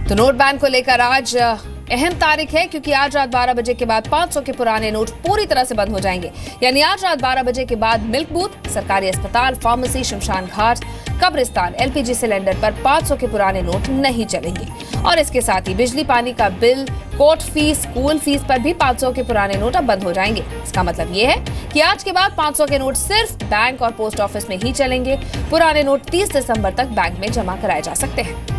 तो note ban को लेकर आज अहम तारीख है, क्योंकि आज रात 12 बजे के बाद 500 के पुराने नोट पूरी तरह से बंद हो जाएंगे। यानी आज रात 12 बजे के बाद मिल्क बूथ, सरकारी अस्पताल, फार्मेसी, शमशान घाट, कब्रिस्तान, एलपीजी सिलेंडर पर 500 के पुराने नोट नहीं चलेंगे। और इसके साथ ही बिजली पानी का bill, court fees, school fees पर भी 500 के पुराने नोट अब बंद हो जाएंगे। इसका मतलब ये है कि आज के बाद 500 के नोट सिर्फ बैंक और पोस्ट ऑफिस में ही चलेंगे। पुराने नोट 30 दिसंबर तक बैंक में जमा कराए जा सकते हैं।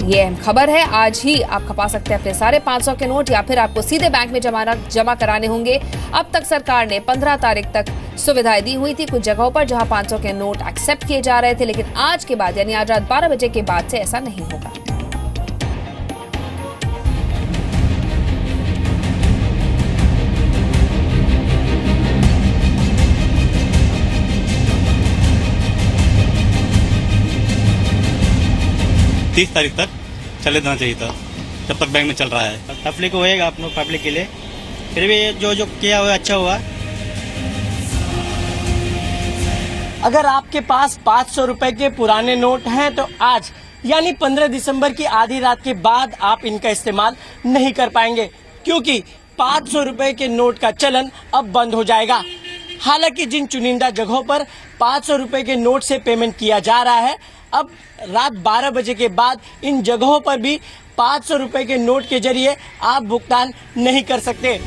ये अहम खबर है। आज ही आप खपा सकते हैं अपने सारे 500 के नोट, या फिर आपको सीधे बैंक में जमा कराने होंगे। अब तक सरकार ने 15 तारीख तक सुविधाएं दी हुई थी कुछ जगहों पर, जहां 500 के नोट एक्सेप्ट किए जा रहे थे, लेकिन आज के बाद यानी आज रात 12 बजे के बाद से ऐसा नहीं होगा। तीस तारीख तक चले देना चाहिए था, जब तक बैंक में चल रहा है। पब्लिक होएगा अपनों पब्लिक के लिए, फिर भी जो किया हुआ अच्छा हुआ। अगर आपके पास 500 रुपए के पुराने नोट हैं तो आज यानी 15 दिसंबर की आधी रात के बाद आप इनका इस्तेमाल नहीं कर पाएंगे, क्योंकि 500 रुपए के नोट का चलन अब बंद हो जाएगा। हालांकि जिन चुनिंदा जगहों पर 500 रुपए के नोट से पेमेंट किया जा रहा है, अब रात 12 बजे के बाद इन जगहों पर भी 500 रुपए के नोट के जरिए आप भुगतान नहीं कर सकते।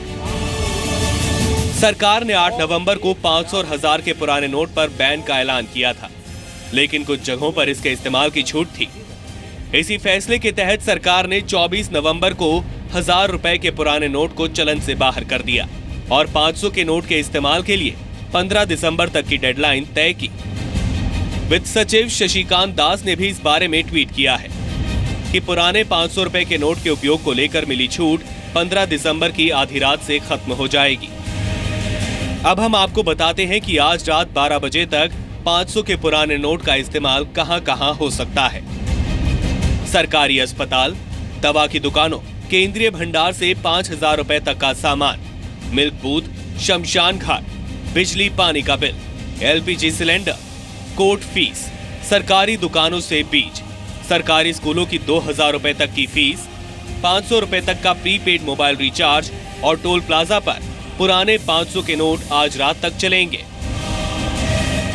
सरकार ने 8 नवंबर को 500 और 1000 के पुराने नोट पर बैन का ऐलान किया था, लेकिन कुछ जगहों पर इसके इस्तेमाल की छूट थी। इसी फैसले के तहत सरकार ने 24 नवंबर को 1000 रुपए के पुराने नोट को चलन से बाहर कर दिया और 500 के नोट के इस्तेमाल के लिए 15 दिसंबर तक की डेडलाइन तय की। वित्त सचिव शशिकांत दास ने भी इस बारे में ट्वीट किया है कि पुराने 500 रुपए के नोट के उपयोग को लेकर मिली छूट 15 दिसंबर की आधी रात से खत्म हो जाएगी। अब हम आपको बताते हैं कि आज रात 12 बजे तक 500 के पुराने नोट का इस्तेमाल कहां-कहां हो सकता है। सरकारी अस्पताल, दवा की दुकानों, केंद्रीय भंडार से 5000 रुपए तक का सामान, मिल्क बूथ, शमशान घाट, बिजली पानी का bill, LPG cylinder, court fees, सरकारी दुकानों से बीज, सरकारी स्कूलों की 2000 रुपए तक की फीस, 500 रुपए तक का प्रीपेड मोबाइल रिचार्ज और टोल प्लाजा पर पुराने 500 के नोट आज रात तक चलेंगे।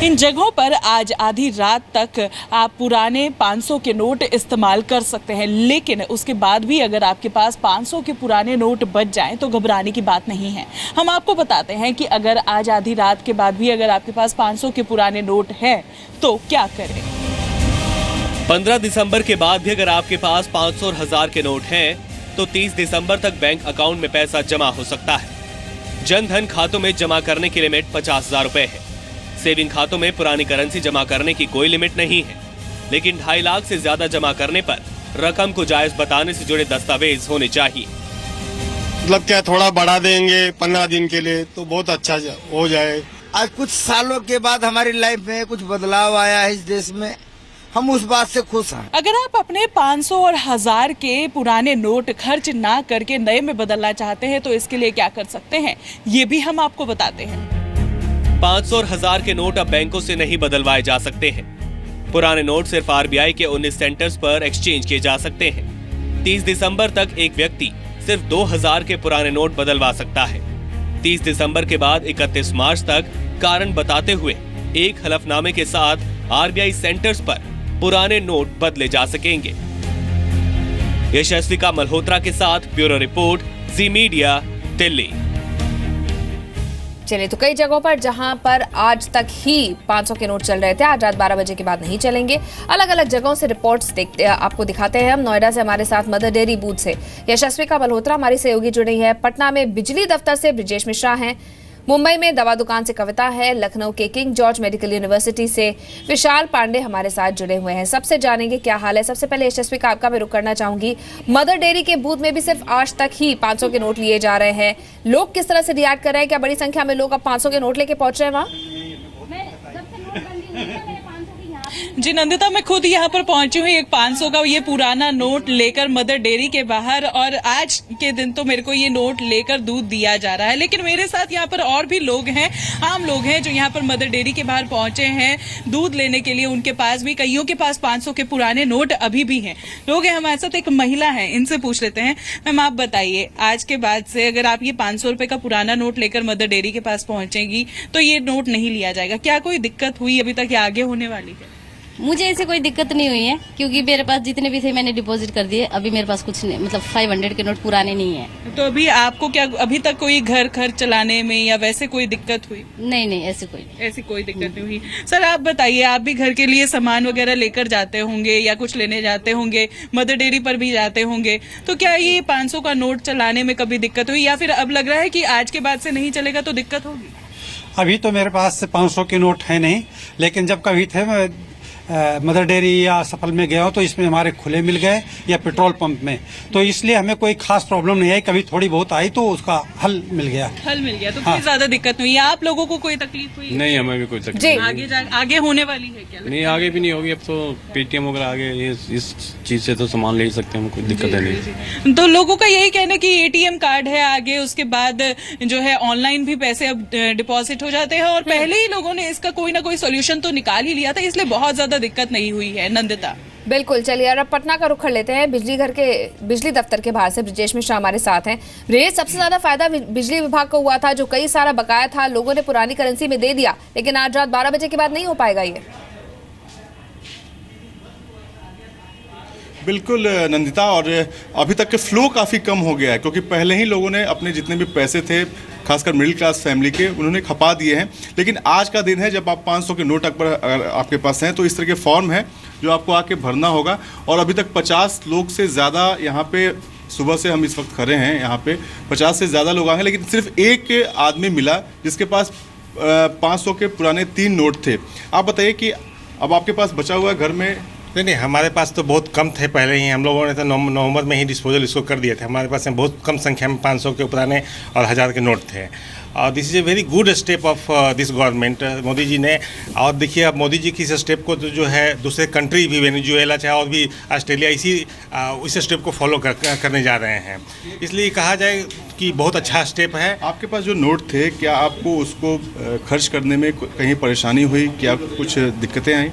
इन जगहों पर आज आधी रात तक आप पुराने 500 के नोट इस्तेमाल कर सकते हैं, लेकिन उसके बाद भी अगर आपके पास 500 के पुराने नोट बच जाएं तो घबराने की बात नहीं है। हम आपको बताते हैं कि अगर आज आधी रात के बाद भी अगर आपके पास 500 के पुराने नोट हैं तो क्या करें। 15 दिसंबर के बाद भी अगर आपके पास 500 और 1000 के नोट हैं तो 30 दिसंबर तक बैंक अकाउंट में पैसा जमा हो सकता है। जन धन खातों में जमा करने की लिमिट 50,000 रुपए है। सेविंग खातों में पुरानी करेंसी जमा करने की कोई लिमिट नहीं है, लेकिन 2.5 लाख से ज्यादा जमा करने पर रकम को जायज बताने से जुड़े दस्तावेज होने चाहिए। मतलब क्या थोड़ा बढ़ा देंगे 15 दिन के लिए तो बहुत अच्छा हो जाए। आज कुछ सालों के बाद हमारी लाइफ में कुछ बदलाव आया है इस देश में, हम उस बात से खुश हैं। अगर आप अपने 500 और 1000 के पुराने नोट खर्च ना करके नए में बदलना चाहते हैं तो इसके लिए क्या कर सकते हैं, ये भी हम आपको बताते हैं। 500 और 1000 के नोट अब बैंकों से नहीं बदलवाए जा सकते हैं। पुराने नोट सिर्फ आरबीआई के 19 सेंटर्स पर एक्सचेंज किए जा सकते हैं। 30 दिसंबर तक एक व्यक्ति सिर्फ 2000 के पुराने नोट बदलवा सकता है। 30 दिसंबर के बाद 31 मार्च तक कारण बताते हुए एक हलफनामे के साथ आरबीआई सेंटर्स पर पुराने नोट बदले जा सकेंगे। यशस्विका मल्होत्रा के साथ ब्यूरो रिपोर्ट, जी मीडिया, दिल्ली। चलिए, तो कई जगहों पर जहां पर आज तक ही 500 के नोट चल रहे थे, आज रात 12 बजे के बाद नहीं चलेंगे। अलग अलग जगहों से रिपोर्ट्स आपको दिखाते हैं हम। नोएडा से हमारे साथ मदर डेयरी बूथ से यशस्विका मल्होत्रा हमारी सहयोगी जुड़ी है। पटना में बिजली दफ्तर से ब्रिजेश मिश्रा हैं। मुंबई में दवा दुकान से कविता है। लखनऊ के किंग जॉर्ज मेडिकल यूनिवर्सिटी से विशाल पांडे हमारे साथ जुड़े हुए हैं। सबसे जानेंगे क्या हाल है। सबसे पहले यशस्विका, आपका मैं रुख करना चाहूंगी, मदर डेयरी के बूथ में भी सिर्फ आज तक ही 500 के नोट लिए जा रहे हैं। लोग किस तरह से रिएक्ट कर रहे हैं? क्या बड़ी संख्या में लोग अब 500 के नोट लेके पहुंच रहे हैं वहाँ? जी नंदिता, मैं खुद यहाँ पर पहुंची हूँ एक 500 का ये पुराना नोट लेकर मदर डेयरी के बाहर, और आज के दिन तो मेरे को ये नोट लेकर दूध दिया जा रहा है। लेकिन मेरे साथ यहाँ पर और भी लोग हैं, आम लोग हैं जो यहाँ पर मदर डेयरी के बाहर पहुंचे हैं दूध लेने के लिए। उनके पास भी, कईयों के पास 500 के पुराने नोट अभी भी हैं। लोग हैं हमारे साथ, एक महिला है, इनसे पूछ लेते हैं। मैम आप बताइए, आज के बाद से अगर आप ये 500 रुपए का पुराना नोट लेकर मदर डेयरी के पास पहुंचेगी तो ये नोट नहीं लिया जाएगा, क्या कोई दिक्कत हुई अभी तक या आगे होने वाली है? मुझे ऐसे कोई दिक्कत नहीं हुई है, क्योंकि मेरे पास जितने भी थे मैंने डिपॉजिट कर दिए। अभी मेरे पास कुछ नहीं, मतलब 500 के नोट पुराने नहीं है। तो अभी आपको क्या अभी तक कोई घर खर्च चलाने में या वैसे कोई दिक्कत हुई? नहीं, ऐसी कोई दिक्कत नहीं हुई। सर आप बताइए, आप भी घर के लिए सामान वगैरह लेकर जाते होंगे या कुछ लेने जाते होंगे, मदर डेयरी पर भी जाते होंगे, तो क्या ये 500 का नोट चलाने में कभी दिक्कत हुई, या फिर अब लग रहा है कि आज के बाद से नहीं चलेगा तो दिक्कत होगी? अभी तो मेरे पास 500 के नोट है नहीं, लेकिन जब कभी थे मैं मदर डेयरी या सफल में गया हूँ तो इसमें हमारे खुले मिल गए या पेट्रोल पंप में, तो इसलिए हमें कोई खास प्रॉब्लम नहीं आई। कभी थोड़ी बहुत आई तो उसका हल मिल गया तो कोई ज्यादा दिक्कत नहीं है। आप लोगों को कोई तकलीफ हुई? नहीं, हमें भी कोई तकलीफ नहीं। आगे होने वाली है क्या? नहीं, आगे भी नहीं होगी। अब तो पेटीएम वगैरह आगे इस चीज से तो सामान ले ही सकते हैं, कोई दिक्कत है नहीं। तो लोगों का यही कहना है कि एटीएम कार्ड है आगे, उसके बाद जो है ऑनलाइन भी पैसे अब डिपॉजिट हो जाते हैं, और पहले ही लोगों ने इसका कोई ना कोई सोल्यूशन तो निकाल ही लिया था, इसलिए बहुत ज्यादा दिक्कत नहीं हुई है। नंदिता बिल्कुल, चलिए अब पटना का रुख कर लेते हैं। बिजली दफ्तर के बाहर से ब्रजेश मिश्रा हमारे साथ हैं। ब्रजेश, सबसे ज्यादा फायदा बिजली विभाग को हुआ था, जो कई सारा बकाया था लोगों ने पुरानी करेंसी में दे दिया, लेकिन आज रात 12 बजे के बाद नहीं हो पाएगा ये। बिल्कुल नंदिता, और अभी तक के फ्लो काफ़ी कम हो गया है, क्योंकि पहले ही लोगों ने अपने जितने भी पैसे थे, खासकर मिडिल क्लास फैमिली के, उन्होंने खपा दिए हैं। लेकिन आज का दिन है जब आप 500 के नोट अगर आपके पास हैं तो इस तरह के फॉर्म है जो आपको आके भरना होगा। और अभी तक 50 लोग से ज़्यादा यहाँ पे, सुबह से हम इस वक्त खड़े हैं यहाँ पे, 50 से ज़्यादा लोग आए हैं, लेकिन सिर्फ एक आदमी मिला जिसके पास 500 के पुराने 3 नोट थे। आप बताइए कि अब आपके पास बचा हुआ है घर में? नहीं, हमारे पास तो बहुत कम थे पहले ही। हम लोगों ने तो नवंबर में ही डिस्पोजल इसको कर दिए थे। हमारे पास में बहुत कम संख्या में 500 के पुराने और 1000 के नोट थे। और this is a very good step of this government, Modi ji ने। और देखिए, अब मोदी जी की इस स्टेप को तो जो है दूसरे कंट्री भी, वेनेजुएला चाहे और भी ऑस्ट्रेलिया, इस स्टेप को फॉलो करने जा रहे हैं। इसलिए कहा जाए कि बहुत अच्छा स्टेप है। आपके पास जो नोट थे, क्या आपको उसको खर्च करने में कहीं परेशानी हुई? क्या कुछ दिक्कतें आई?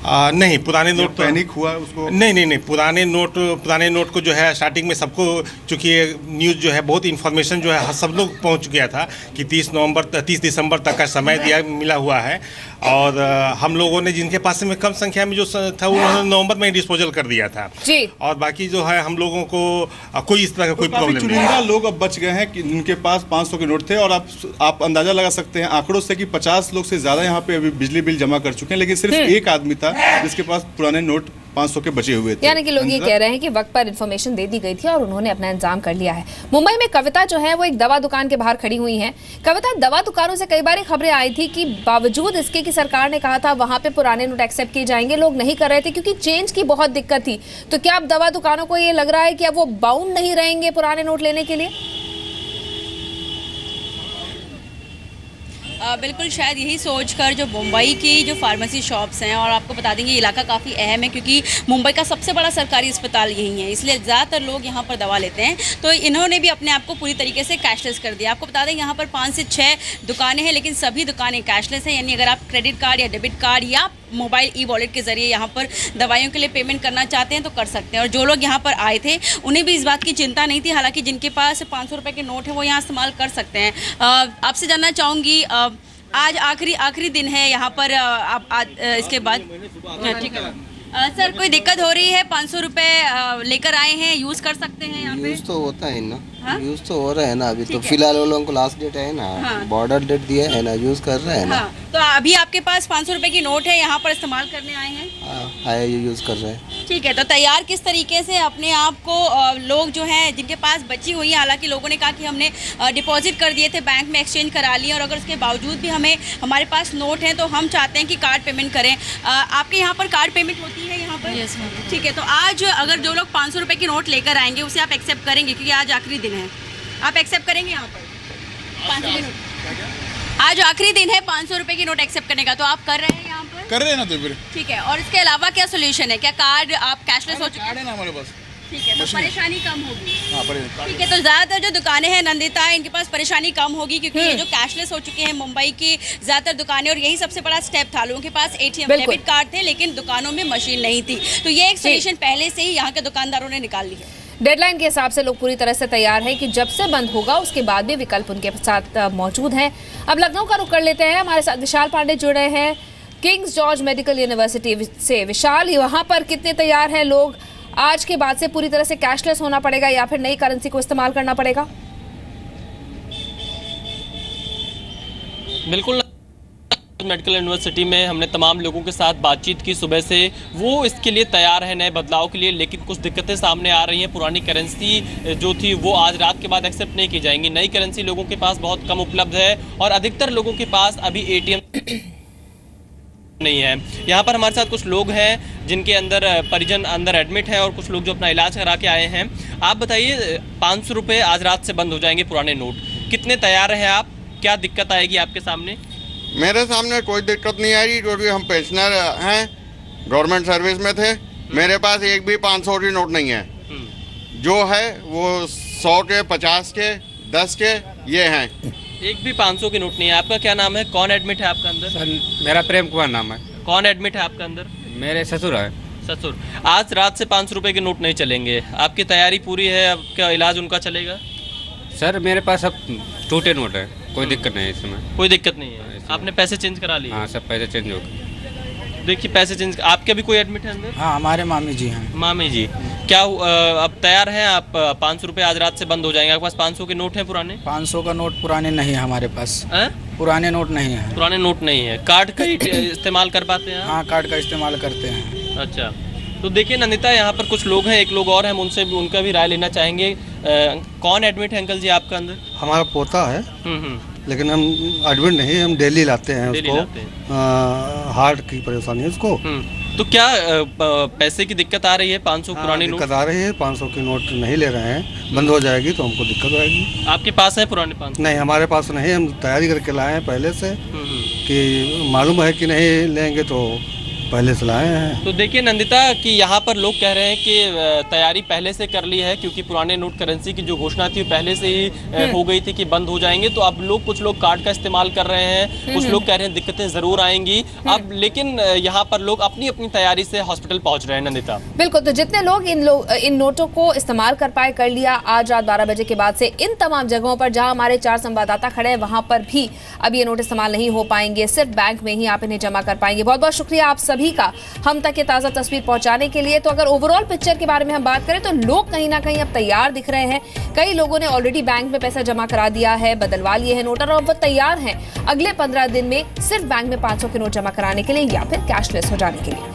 नहीं, पुराने नोट पैनिक हुआ उसको? नहीं, पुराने नोट को जो है स्टार्टिंग में सबको, चूँकि न्यूज़ जो है बहुत इन्फॉर्मेशन जो है सब लोग पहुंच गया था कि 30 दिसंबर तक का समय मिला हुआ है। और हम लोगों ने, जिनके पास में कम संख्या में जो था, उन्होंने नवंबर में डिस्पोजल कर दिया था जी। और बाकी जो है हम लोगों को कोई इस तरह का कोई प्रॉब्लम नहीं। चुनिंदा लोग अब बच गए हैं कि जिनके पास 500 के नोट थे, और आप अंदाजा लगा सकते हैं आंकड़ों से कि 50 लोग से ज़्यादा यहाँ पे अभी बिजली बिल जमा कर चुके हैं, लेकिन सिर्फ एक आदमी था जिसके पास पुराने नोट 500 के बचे हुए थे। यानी कि लोग ये कह रहे हैं कि वक्त पर इन्फॉर्मेशन दे दी गई थी और उन्होंने अपना इंतजाम कर लिया है। मुंबई में कविता जो है वो एक दवा दुकान के बाहर खड़ी हुई हैं। कविता, दवा दुकानों से कई बार खबरें आई थी कि बावजूद इसके कि सरकार ने कहा था वहां पे पुराने नोट एक्सेप्ट किए जाएंगे, लोग नहीं कर रहे थे क्योंकि चेंज की बहुत दिक्कत थी। तो क्या अब दवा दुकानों को ये लग रहा है कि अब वो बाउंड नहीं रहेंगे पुराने नोट लेने के लिए? बिल्कुल, शायद यही सोचकर जो मुंबई की जो फार्मेसी शॉप्स हैं, और आपको बता देंगे ये इलाका काफ़ी अहम है क्योंकि मुंबई का सबसे बड़ा सरकारी अस्पताल यही है, इसलिए ज़्यादातर लोग यहाँ पर दवा लेते हैं। तो इन्होंने भी अपने आप को पूरी तरीके से कैशलेस कर दिया। आपको बता दें यहाँ पर 5 से 6 दुकानें हैं, लेकिन सभी दुकानें कैशलेस हैं। यानी अगर आप क्रेडिट कार्ड या डेबिट कार्ड या मोबाइल ई-वॉलेट के जरिए यहाँ पर दवाइयों के लिए पेमेंट करना चाहते हैं तो कर सकते हैं। और जो लोग यहाँ पर आए थे उन्हें भी इस बात की चिंता नहीं थी। हालांकि जिनके पास 500 रुपये के नोट हैं वो यहाँ इस्तेमाल कर सकते हैं। आपसे जानना चाहूँगी, आज आखिरी दिन है यहाँ पर, इसके बाद ठीक है सर, कोई दिक्कत हो रही है? 500 रुपये लेकर आए हैं, यूज़ कर सकते हैं यहाँ पे? यूज़ तो होता है ना, यूज़ तो हो रहा है ना। अभी तो फिलहाल वो लोगों को लास्ट डेट है ना, बॉर्डर डेट दिया है ना, यूज़ कर रहे हैं ना। तो अभी आपके पास 500 रुपये की नोट है, यहाँ पर इस्तेमाल करने आए हैं? है, ये यूज़ कर रहे हैं। ठीक है, तो तैयार किस तरीके से अपने आप को लोग जो हैं जिनके पास बची हुई है, हालांकि लोगों ने कहा कि हमने डिपॉजिट कर दिए थे, बैंक में एक्सचेंज करा लिए, और अगर उसके बावजूद भी हमारे पास नोट हैं तो हम चाहते हैं कि कार्ड पेमेंट करें। आपके यहाँ पर कार्ड पेमेंट होती है यहाँ पर? Yes ma'am. ठीक है, तो आज अगर जो लोग 500 रुपये की नोट लेकर आएंगे उसे आप एक्सेप्ट करेंगे? क्योंकि आज आखिरी दिन है, आप एक्सेप्ट करेंगे यहाँ पर 500 की नोट? आज आखिरी दिन है 500 रुपए की नोट एक्सेप्ट करने का, तो आप कर रहे हैं यहाँ पर? कर रहे हैं ना, तो फिर ठीक है। और इसके अलावा क्या सोल्यूशन है? क्या कार्ड आप कैशलेस हो चुके कार्ड है ना हमारे पास। ठीक है, तो परेशानी कम होगी। हाँ, ठीक है, तो ज्यादातर जो दुकानें हैं नंदिता, इनके पास परेशानी कम होगी क्योंकि ये जो कैशलेस हो चुके हैं मुंबई की ज्यादातर दुकानें, और यही सबसे बड़ा स्टेप था। लोगों के पास ATM डेबिट कार्ड थे लेकिन दुकानों में मशीन नहीं थी, तो ये एक सोल्यूशन पहले से ही यहाँ के दुकानदारों ने निकाल ली है। डेडलाइन के हिसाब से लोग पूरी तरह से तैयार हैं कि जब से बंद होगा उसके बाद भी विकल्प उनके साथ मौजूद हैं। अब लखनऊ का रुख कर लेते हैं, हमारे साथ विशाल पांडे जुड़े हैं किंग्स जॉर्ज मेडिकल यूनिवर्सिटी से। विशाल, वहां पर कितने तैयार हैं लोग? आज के बाद से पूरी तरह से कैशलेस होना पड़ेगा या फिर नई करेंसी को इस्तेमाल करना पड़ेगा? बिल्कुल, मेडिकल यूनिवर्सिटी में हमने तमाम लोगों के साथ बातचीत की सुबह से, वो इसके लिए तैयार है नए बदलाव के लिए, लेकिन कुछ दिक्कतें सामने आ रही हैं। पुरानी करेंसी जो थी वो आज रात के बाद एक्सेप्ट नहीं की जाएंगी। नई करेंसी लोगों के पास बहुत कम उपलब्ध है और अधिकतर लोगों के पास अभी ATM नहीं है। यहाँ पर हमारे साथ कुछ लोग हैं जिनके अंदर परिजन अंदर एडमिट हैं और कुछ लोग जो अपना इलाज करा के आए हैं। आप बताइए, 500 रुपये आज रात से बंद हो जाएंगे पुराने नोट, कितने तैयार हैं आप? क्या दिक्कत आएगी आपके सामने? मेरे सामने कोई दिक्कत नहीं आएगी क्योंकि हम पेंशनर हैं, गवर्नमेंट सर्विस में थे। मेरे पास एक भी 500 की नोट नहीं है। जो है वो 100 के, 50 के, 10 के ये हैं। एक भी 500 की नोट नहीं है। आपका क्या नाम है? कौन एडमिट है आपका अंदर? सर, मेरा प्रेम कुमार नाम है। कौन एडमिट है आपका अंदर? मेरे ससुर है। ससुर। आज रात से 500 रुपये के नोट नहीं चलेंगे, आपकी तैयारी पूरी है? आपका इलाज उनका चलेगा? सर, मेरे पास अब टूटे नोट है, कोई दिक्कत नहीं है इसमें। कोई दिक्कत नहीं है। आपने पैसे चेंज करा लिए? हाँ, सब पैसे चेंज हो गए। देखिए, पैसे चेंज। आपके भी कोई एडमिट है अंदर? हाँ, हमारे मामी जी हैं। मामी जी, क्या अब तैयार हैं आप? 500 रुपये आज रात से बंद हो जाएंगे। आपके पास 500 के नोट हैं पुराने? 500 का नोट पुराने नहीं है हमारे पास। पुराने नोट नहीं है। पुराने नोट नहीं है। कार्ड का ही इस्तेमाल कर पाते हैं? हाँ, कार्ड का इस्तेमाल करते हैं। अच्छा, तो देखिए नंदिता, यहाँ पर कुछ लोग हैं, एक लोग और हैं, हम उनसे भी उनका भी राय लेना चाहेंगे। कौन एडमिट है अंकल जी आपका अंदर? हमारा पोता है, लेकिन हम एडमिट नहीं, हम डेली लाते हैं उसको। हार्ट की परेशानी है उसको। तो क्या पैसे की दिक्कत आ रही है? 500 पुरानी नोट दिक्कत आ रही है, 500 की नोट नहीं ले रहे हैं। बंद हो जाएगी तो हमको दिक्कत आएगी। आपके पास है पुराने 500? नहीं, हमारे पास नहीं, हम तैयारी करके लाए हैं पहले से कि मालूम है कि नहीं लेंगे तो पहले से लाए हैं। तो देखिए नंदिता कि यहाँ पर लोग कह रहे हैं कि तैयारी पहले से कर ली है क्योंकि पुराने नोट करेंसी की जो घोषणा थी पहले से ही हो गई थी कि बंद हो जाएंगे। तो अब कुछ लोग कार्ड का इस्तेमाल कर रहे हैं, कुछ लोग कह रहे हैं दिक्कतें जरूर आएंगी अब, लेकिन यहाँ पर लोग अपनी अपनी तैयारी से हॉस्पिटल पहुंच रहे हैं। नंदिता, बिल्कुल, तो जितने लोग इन नोटों को इस्तेमाल कर पाए कर लिया। आज रात 12 बजे के बाद से इन तमाम जगहों पर जहां हमारे 4 संवाददाता खड़े हैं वहां पर भी अब ये नोट इस्तेमाल नहीं हो पाएंगे, सिर्फ बैंक में ही आप इन्हें जमा कर पाएंगे। बहुत बहुत शुक्रिया आप सभी का हम तक ये ताज़ा तस्वीर पहुंचाने के लिए। तो अगर ओवरऑल पिक्चर के बारे में हम बात करें तो लोग कहीं ना कहीं अब तैयार दिख रहे हैं। कई लोगों ने ऑलरेडी बैंक में पैसा जमा करा दिया है, बदलवा लिए हैं नोट, और अब वो तैयार हैं अगले 15 दिन में सिर्फ बैंक में 500 के नोट जमा कराने के लिए या फिर कैशलेस हो जाने के लिए।